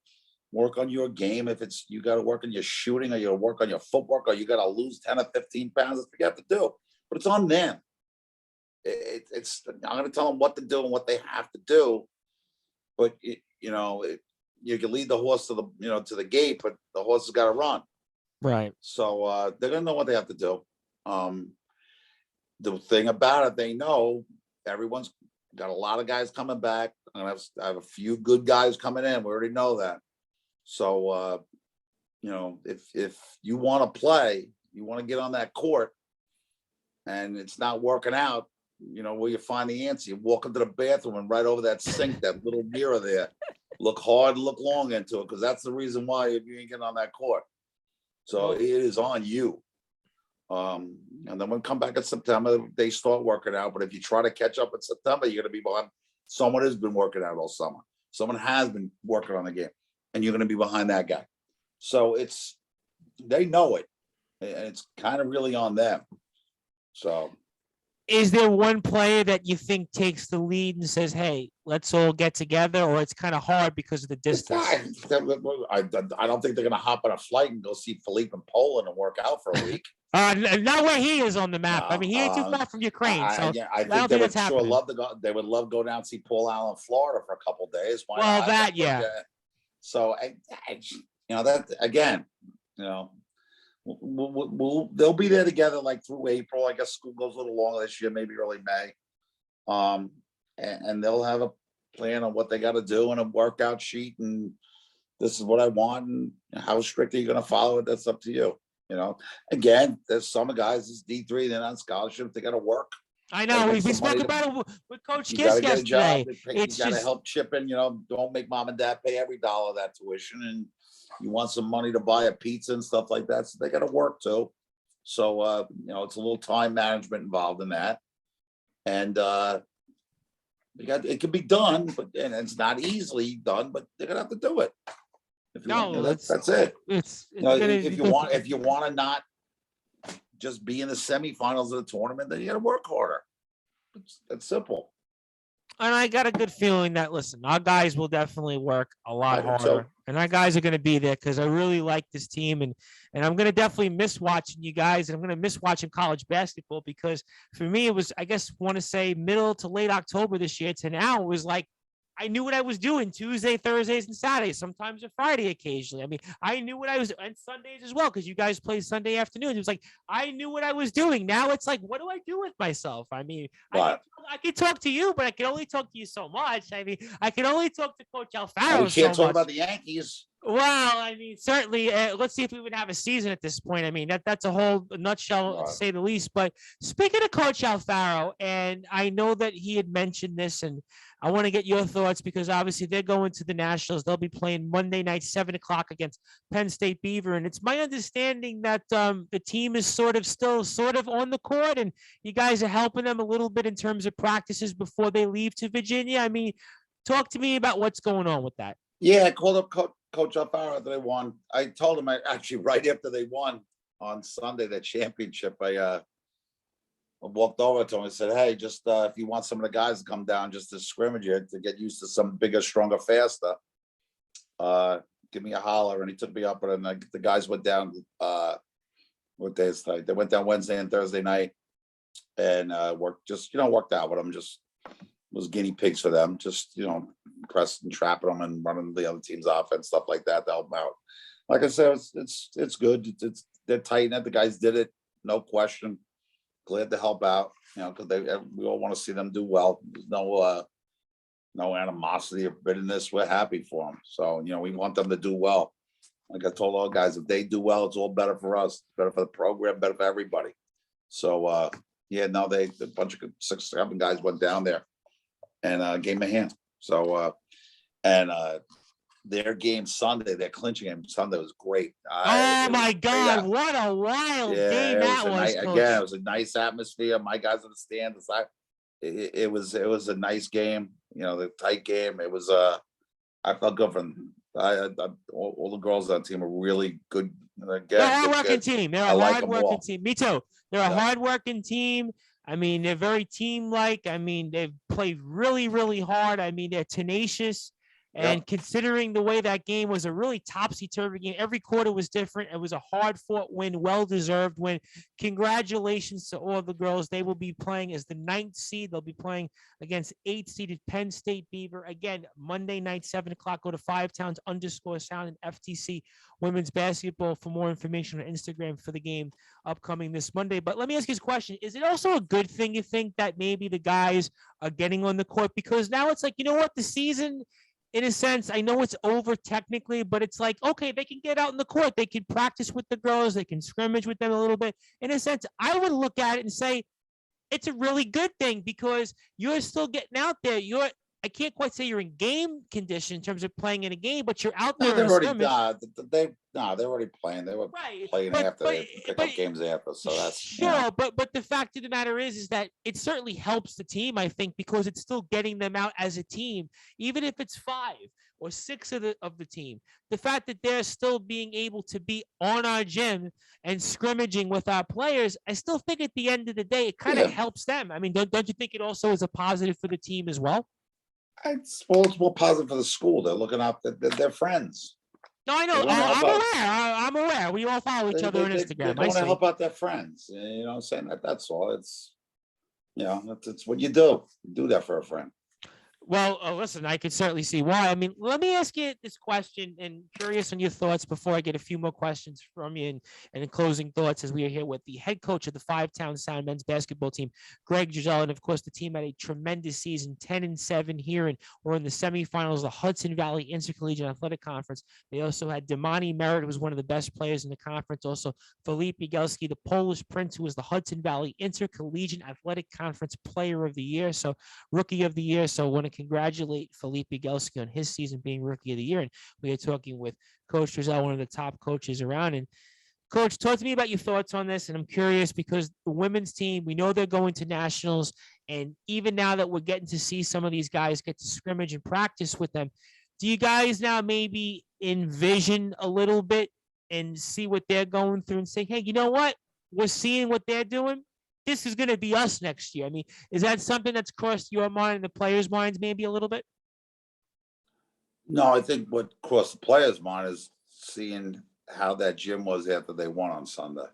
Work on your game. If it's you got to work on your shooting, or you work on your footwork, or you got to lose 10 or 15 pounds, that's what you have to do. But it's on them. It's I'm going to tell them what to do and what they have to do. But you know, you can lead the horse to the gate, but the horse has got to run. Right. So they're going to know what they have to do. The thing about it, they know everyone's got a lot of guys coming back. I have a few good guys coming in. We already know that. So, you know, if you want to play, you want to get on that court and it's not working out, you know, where you find the answer, you walk into the bathroom and right over that sink, that little mirror there, look hard, look long into it, because that's the reason why you ain't getting on that court. So it is on you. And then when we come back in September, they start working out. But if you try to catch up in September, you're going to be behind. Someone has been working out all summer. Someone has been working on the game. And you're going to be behind that guy. So they know it. And it's kind of really on them. So. Is there one player that you think takes the lead and says, hey, let's all get together? Or it's kind of hard because of the distance? I don't think they're going to hop on a flight and go see Philippe in Poland and work out for a week. Not where he is on the map. No, I mean, he ain't too far from Ukraine. I think they would sure love to go. They would love to go down and see Paul Allen, Florida for a couple of days. Why well, not? that, yeah. So, you know, that again, you know, they'll be there together like through April. I guess school goes a little longer this year, maybe early May. And they'll have a plan on what they got to do and a workout sheet. And this is what I want. And how strict are you going to follow it? That's up to you. You know, again, there's some guys, it's D3, they're on scholarship, they got to work. I know. We spoke about it with Coach Kiss yesterday. You got to help chip in, you know, don't make mom and dad pay every dollar of that tuition. And you want some money to buy a pizza and stuff like that. So they got to work too. So, you know, it's a little time management involved in that. And it can be done, and it's not easily done, but they're going to have to do it. If you want, that's it. If you want to not just be in the semifinals of the tournament, then you got to work harder. It's simple. And I got a good feeling that, listen, our guys will definitely work a lot I do harder. too. And our guys are going to be there because I really like this team. And I'm going to definitely miss watching you guys. And I'm going to miss watching college basketball because for me, it was, I guess, want to say middle to late October this year to now, it was like, I knew what I was doing Tuesday, Thursdays, and Saturdays, sometimes a Friday occasionally. I mean, I knew what I was, and Sundays as well, because you guys play Sunday afternoons. It was like, I knew what I was doing. Now it's like, what do I do with myself? I mean, But I can talk to you, but I can only talk to you so much. I mean, I can only talk to Coach we Alfaro so can't talk much. about the Yankees. Well, I mean, certainly, let's see if we would have a season at this point. I mean, that's a whole nutshell, to Right. say the least. But speaking of Coach Alfaro, and I know that he had mentioned this, and I want to get your thoughts because obviously they're going to the Nationals. They'll be playing Monday night, 7 o'clock against Penn State Beaver. And it's my understanding that the team is still on the court, and you guys are helping them a little bit in terms of practices before they leave to Virginia. I mean, talk to me about what's going on with that. Yeah, I called up Coach Alfaro after they won. I told him actually right after they won on Sunday, that championship, I walked over to him and said, hey, just if you want some of the guys to come down just to scrimmage you, to get used to some bigger, stronger, faster, give me a holler. And he took me up, and the guys went down, what day is today? They went down Wednesday and Thursday night and worked out with them, just was guinea pigs for them, just, pressing and trapping them and running the other team's offense, stuff like that to help them out. Like I said, it's good. They're tight. The guys did it, no question. Glad to help out, because we all want to see them do well. There's no animosity or bitterness. We're happy for them. So, we want them to do well. Like I told all guys, if they do well, it's all better for us, better for the program, better for everybody. So, a bunch of 6, 7 guys went down there and gave me a hand. So, their game Sunday, their clinching game Sunday was great. Oh my God, what a wild game that was. Again, it was a nice atmosphere. My guys in the stands. It was a nice game. The tight game. It was I felt good for them. All the girls on the team are really good. Again, they're a hard-working team. They're a hard-working team. Me too. They're a hard-working team. I mean, they're very team-like. I mean, they play really, really hard. I mean, they're tenacious. And considering the way that game was a really topsy-turvy game, every quarter was different. It was a hard-fought win, well-deserved win. Congratulations to all the girls. They will be playing as the 9th seed. They'll be playing against 8th-seeded Penn State Beaver. Again, Monday night, 7 o'clock. Go to 5towns_sound and FTC Women's Basketball for more information on Instagram for the game upcoming this Monday. But let me ask you this question. Is it also a good thing, you think, that maybe the guys are getting on the court? Because now it's like, you know what, the season, in a sense, I know it's over technically, but it's like, okay, they can get out in the court. They can practice with the girls. They can scrimmage with them a little bit. In a sense, I would look at it and say it's a really good thing because you're still getting out there. I can't quite say you're in game condition in terms of playing in a game, but you're out there. They're already playing. They were playing after. They pick up games after. So that's sure. But the fact of the matter is that it certainly helps the team, I think, because it's still getting them out as a team, even if it's 5 or 6 of the team. The fact that they're still being able to be on our gym and scrimmaging with our players, I still think at the end of the day, it kind of helps them. I mean, don't you think it also is a positive for the team as well? It's more positive for the school. They're looking out. They're friends. No, I know. I'm aware. We all follow each other on Instagram. They want to help out their friends. You know what I'm saying? That's all. It's what you do. You do that for a friend. Well, listen, I could certainly see why. I mean, let me ask you this question, and curious on your thoughts before I get a few more questions from you and in closing thoughts as we are here with the head coach of the 5-Town Sound men's basketball team, Gregg Drzal. And of course, the team had a tremendous season, 10-7 here, and we're in the semifinals of the Hudson Valley Intercollegiate Athletic Conference. They also had Damani Merritt, who was one of the best players in the conference. Also, Filip Bigelski, the Polish Prince, who was the Hudson Valley Intercollegiate Athletic Conference Player of the Year, so Rookie of the Year. So I want to congratulate Filip Bigelski on his season being Rookie of the Year. And we are talking with Coach Drzal, one of the top coaches around. And Coach, talk to me about your thoughts on this. And I'm curious because the women's team, we know they're going to nationals. And even now that we're getting to see some of these guys get to scrimmage and practice with them, do you guys now maybe envision a little bit and see what they're going through and say, hey, you know what? we're seeing what they're doing. This is going to be us next year. I mean, is that something that's crossed your mind and the players' minds maybe a little bit? No, I think what crossed the players' mind is seeing how that gym was after they won on Sunday,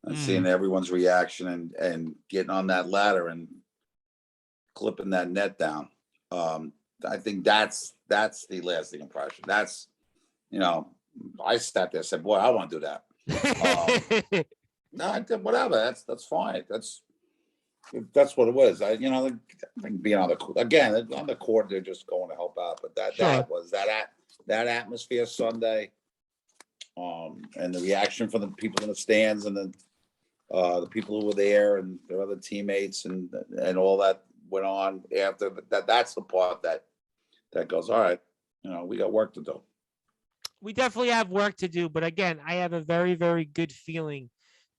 and seeing everyone's reaction and getting on that ladder and clipping that net down. I think that's the lasting impression. That's, I sat there and said, boy, I want to do that. No, I did whatever. That's fine. That's what it was. I think being on the court, they're just going to help out. But that was that atmosphere Sunday, and the reaction from the people in the stands and the people who were there and their other teammates and all that went on after that. That's the part that goes, all right, we got work to do. We definitely have work to do, but again, I have a very, very good feeling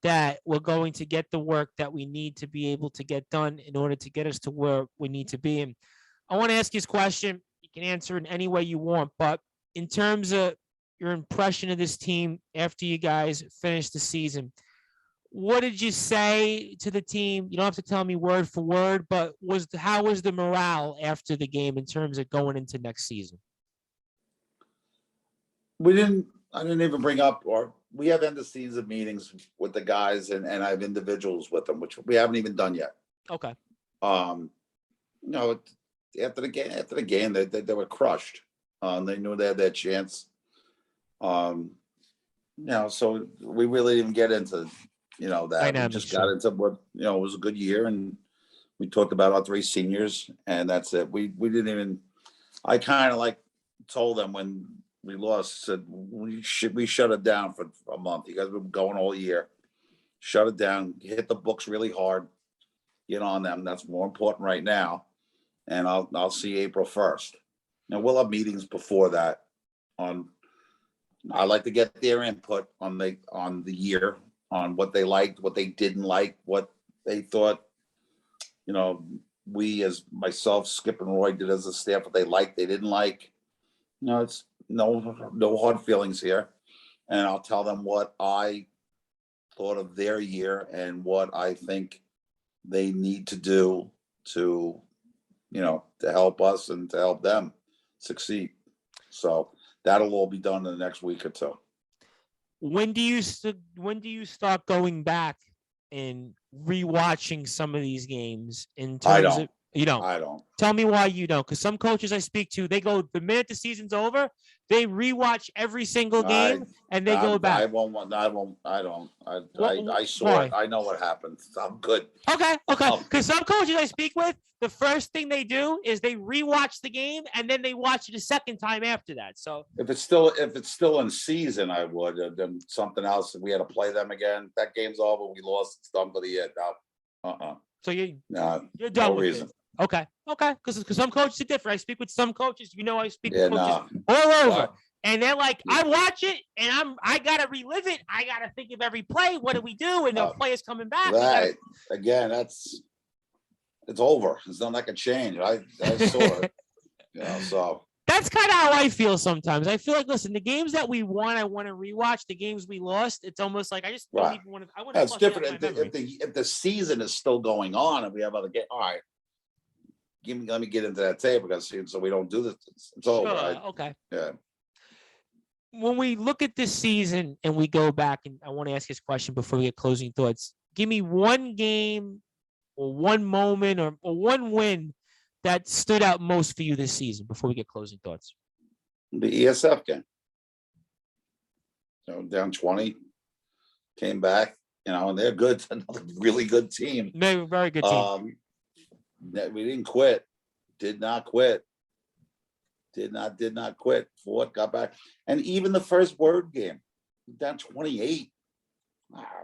that we're going to get the work that we need to be able to get done in order to get us to where we need to be. And I want to ask you this question. You can answer in any way you want, but in terms of your impression of this team after you guys finished the season, what did you say to the team? You don't have to tell me word for word, but how was the morale after the game in terms of going into next season? I didn't even bring up, or we have end of season meetings with the guys and I have individuals with them, which we haven't even done yet. Okay. After the game, they were crushed. They knew they had that chance. So we really didn't get into, that. We just got into what, it was a good year, and we talked about our 3 seniors, and that's it. We didn't even, I kind of told them when we lost, said we shut it down for a month. You guys have been going all year. Shut it down. Hit the books really hard. Get on them. That's more important right now. And I'll see April 1st. Now we'll have meetings before that. I like to get their input on the year, on what they liked, what they didn't like, what they thought. We as myself, Skip and Roy did as a staff, what they liked, they didn't like. It's no hard feelings here, and I'll tell them what I thought of their year and what I think they need to do to help us and to help them succeed. So that'll all be done in the next week or two. When do you start going back and rewatching some of these games in terms of? You don't. I don't. Tell me why you don't. Because some coaches I speak to, they go the minute the season's over, they rewatch every single game and they go back. I don't. I saw it. I know what happened. I'm good. Okay. Because some coaches I speak with, the first thing they do is they rewatch the game and then they watch it a second time after that. So if it's still in season, I would. Then something else. We had to play them again. That game's over. We lost. It's done for the year. No. So you're done no with reason. it. Okay. Because some coaches are different. I speak with some coaches. I speak with coaches all over, and they're like, I watch it, and I gotta relive it. I gotta think of every play. What do we do? And the players coming back. Right. Again, it's over. It's not like a change. I saw it. So that's kind of how I feel sometimes. I feel like, listen, the games that we won, I want to rewatch. The games we lost, it's almost like I just don't even want to. I want to. It's different if the season is still going on and we have other games. All right. Let me get into that tape because so we don't do this. It's over. Right? Okay. Yeah. When we look at this season and we go back, and I want to ask this question before we get closing thoughts. Give me one game or one moment or one win that stood out most for you this season before we get closing thoughts. The ESF game. Down 20, came back, and they're good. Another really good team. Very good team. We didn't quit. Did not quit. Did not quit. Fought, got back. And even the first word game, down 28.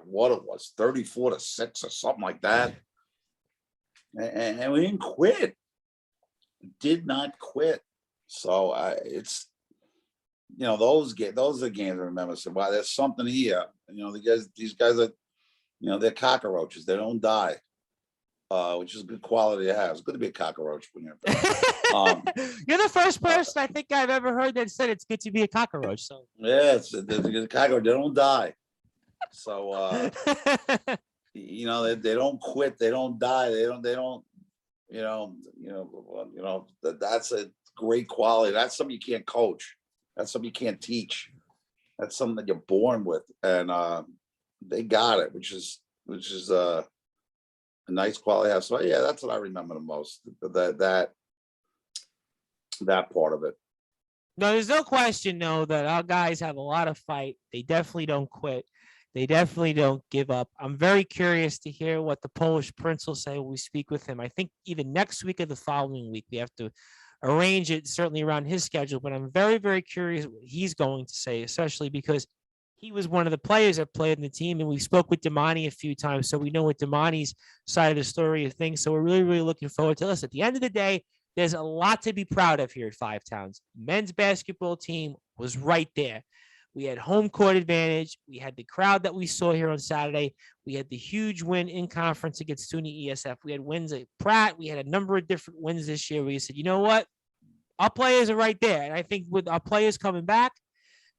What it was, 34-6 or something like that. And we didn't quit. Did not quit. So it's those are games I remember. So wow, there's something here. These guys are, they're cockroaches. They don't die. Which is a good quality to have. It's good to be a cockroach when you're you're the first person I think I've ever heard that said it's good to be a cockroach. So yes, the cockroach, they don't die. So, they don't quit. They don't die. They don't, that's a great quality. That's something you can't coach. That's something you can't teach. That's something that you're born with. And they got it, which is a nice quality. So yeah, that's what I remember the most. That part of it. No, there's no question, though, that our guys have a lot of fight. They definitely don't quit. They definitely don't give up. I'm very curious to hear what the Polish Prince will say when we speak with him. I think either next week or the following week. We have to arrange it certainly around his schedule, but I'm very, very curious what he's going to say, especially because he was one of the players that played in the team, and we spoke with Damani a few times, so we know what Damani's side of the story of things. So we're really, really looking forward to this. At the end of the day, there's a lot to be proud of here at Five Towns. Men's basketball team was right there. We had home court advantage. We had the crowd that we saw here on Saturday. We had the huge win in conference against SUNY ESF. We had wins at Pratt. We had a number of different wins this year where you said, you know what? Our players are right there. And I think with our players coming back,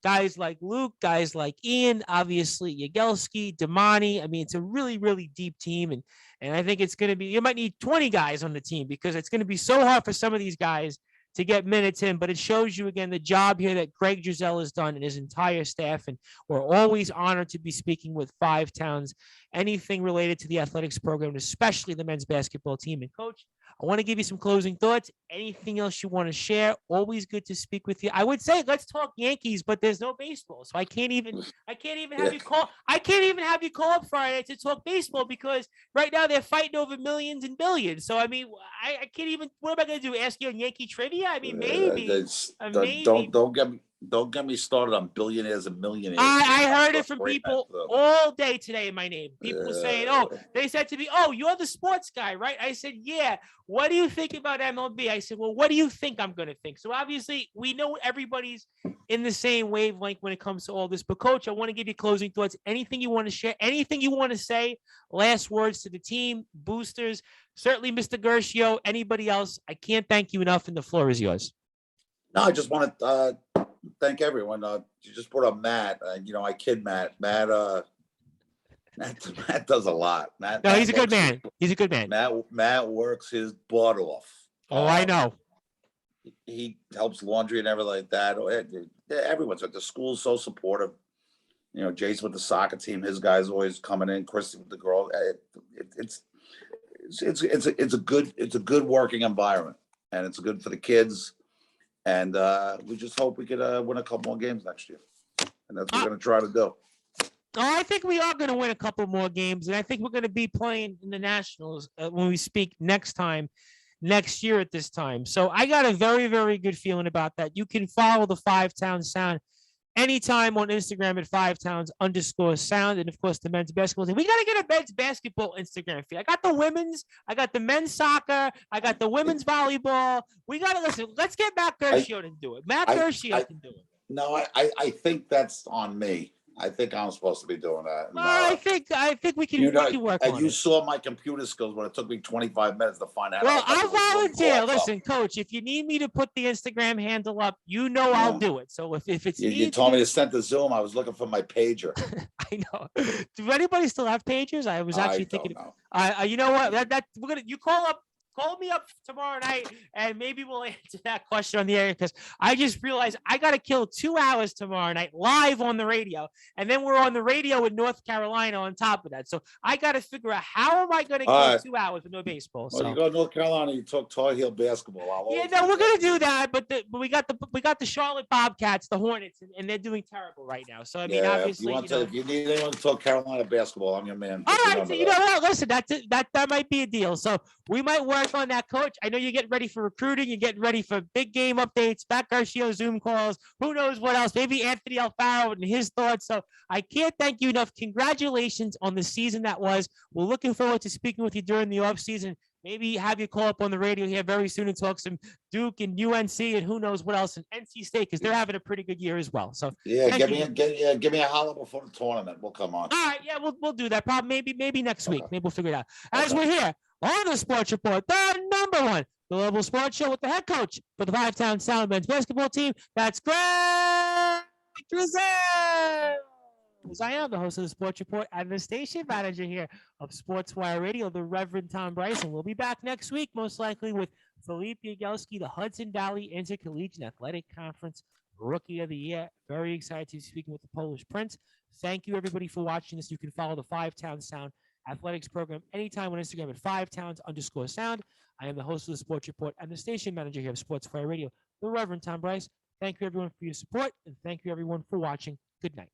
guys like Luke, guys like Ian, obviously Yagelski, Damani. I mean, it's a really, really deep team. And I think it's going to be, you might need 20 guys on the team because it's going to be so hard for some of these guys to get minutes in, but it shows you again the job here that Gregg Drzal has done and his entire staff. And we're always honored to be speaking with Five Towns, anything related to the athletics program, especially the men's basketball team. And Coach, I want to give you some closing thoughts. Anything else you want to share? Always good to speak with you. I would say let's talk Yankees, but there's no baseball, so I can't even have you call. I can't even have you call up Friday to talk baseball because right now they're fighting over millions and billions. So I mean, I can't even. What am I going to do? Ask you on Yankee trivia? I mean, maybe. Maybe. Don't get me started on billionaires and millionaires. I heard it from people all day today in my name. People saying, oh, they said to me, oh, you're the sports guy, right? I said, yeah. What do you think about MLB? I said, well, what do you think I'm going to think? So obviously we know everybody's in the same wavelength when it comes to all this. But Coach, I want to give you closing thoughts. Anything you want to share? Anything you want to say? Last words to the team, boosters, certainly Mr. Gershio, anybody else. I can't thank you enough and the floor is yours. No, I just want to thank everyone. You just brought up Matt. I kid Matt. Matt does a lot. Matt, no, he's a good man. He's a good man. Matt works his butt off. Oh, I know. He helps laundry and everything like that. Everyone's at the school's so supportive. Jason with the soccer team, his guys always coming in. Christy with the girl. It's a good working environment, and it's good for the kids. And we just hope we could win a couple more games next year. And that's what we're going to try to do. Oh, I think we are going to win a couple more games. And I think we're going to be playing in the Nationals when we speak next year at this time. So I got a very, very good feeling about that. You can follow the Five Towns Sound anytime on Instagram at _sound. And of course, the men's basketball team. We got to get a men's basketball Instagram feed. I got the women's, I got the men's soccer, I got the women's volleyball. We got to listen. Let's get Matt Gershio to do it. Matt Gershio can do it. No, I think that's on me. I think I'm supposed to be doing that. No, I think we can, we can work on it. And you saw my computer skills when it took me 25 minutes to find out. Well, I'll volunteer. Listen, Coach, if you need me to put the Instagram handle up, I'll do it. So if it's you told me to send the Zoom, I was looking for my pager. I know. Do anybody still have pagers? I was actually thinking. You know what? You call me up tomorrow night and maybe we'll answer that question on the air because I just realized I got to kill 2 hours tomorrow night live on the radio. And then we're on the radio in North Carolina on top of that. So I got to figure out how am I going to kill 2 hours with no baseball. Well, you go to North Carolina, you talk Tar Heel basketball. We're going to do that. But we got the Charlotte Bobcats, the Hornets, and they're doing terrible right now. So, I mean, obviously. If you need anyone to talk Carolina basketball, I'm your man. All right. So, you know what? Listen, that might be a deal. So we might work on that, Coach. I know you're getting ready for recruiting. You're getting ready for big game updates, Matt Gershio Zoom calls. Who knows what else? Maybe Anthony Alfaro and his thoughts. So I can't thank you enough. Congratulations on the season that was. We're looking forward to speaking with you during the offseason. Maybe have you call up on the radio here very soon and talk some Duke and UNC and who knows what else, and NC State, because they're having a pretty good year as well. So give me a holler before the tournament. We'll come on. All right, yeah, we'll do that. Probably maybe next week. Maybe we'll figure it out. As we're here on the Sports Report, the number one global sports show with the head coach for the Five Towns Sound men's basketball team. That's Gregg Drzal. As I am the host of the Sports Report and the station manager here of Sportswire Radio, the Reverend Tom Bryson. We'll be back next week, most likely with Philippe Yagelski, the Hudson Valley Intercollegiate Athletic Conference Rookie of the Year. Very excited to be speaking with the Polish Prince. Thank you, everybody, for watching this. You can follow the Five Towns Sound Athletics program anytime on Instagram at 5towns_sound. I am the host of the Sports Report and the station manager here of Sportsfire Radio, the Reverend Tom Bryce. Thank you, everyone, for your support, and thank you, everyone, for watching. Good night.